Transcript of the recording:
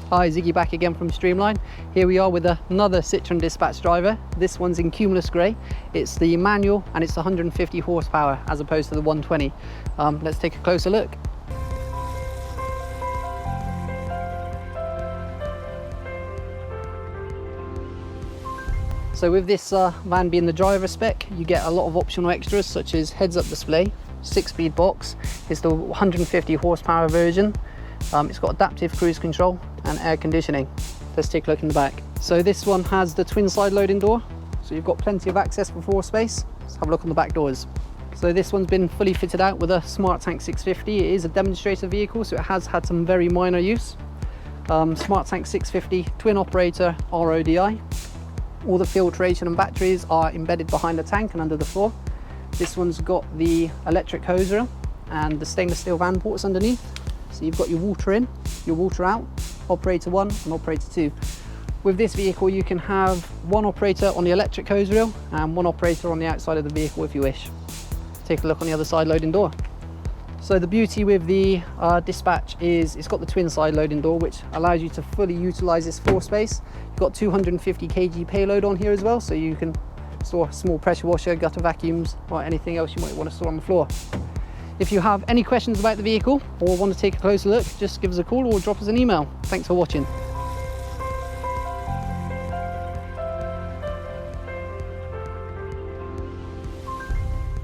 Hi, Ziggy back again from Streamline. Here we are with another Citroen Dispatch driver. This one's in Cumulus Grey. It's the manual and it's 150 horsepower as opposed to the 120. Let's take a closer look. So with this van being the driver spec, you get a lot of optional extras such as heads-up display, 6-speed box. It's the 150 horsepower version. It's got adaptive cruise control and air conditioning. Let's take a look in the back. So this one has the twin side loading door, so you've got plenty of access for floor space. Let's have a look on the back doors. So this one's been fully fitted out with a Smart Tank 650. It is a demonstrator vehicle, so it has had some very minor use. Smart Tank 650 twin operator RODI. All the filtration and batteries are embedded behind the tank and under the floor. This one's got the electric hose reel and the stainless steel van ports underneath. So you've got your water in, your water out, operator 1 and operator 2. With this vehicle you can have one operator on the electric hose reel and one operator on the outside of the vehicle if you wish. Take a look on the other side loading door. So the beauty with the Dispatch is it's got the twin side loading door, which allows you to fully utilize this floor space. You've got 250 kg payload on here as well, so you can store a small pressure washer, gutter vacuums or anything else you might want to store on the floor. If you have any questions about the vehicle or want to take a closer look, just give us a call or drop us an email. Thanks for watching.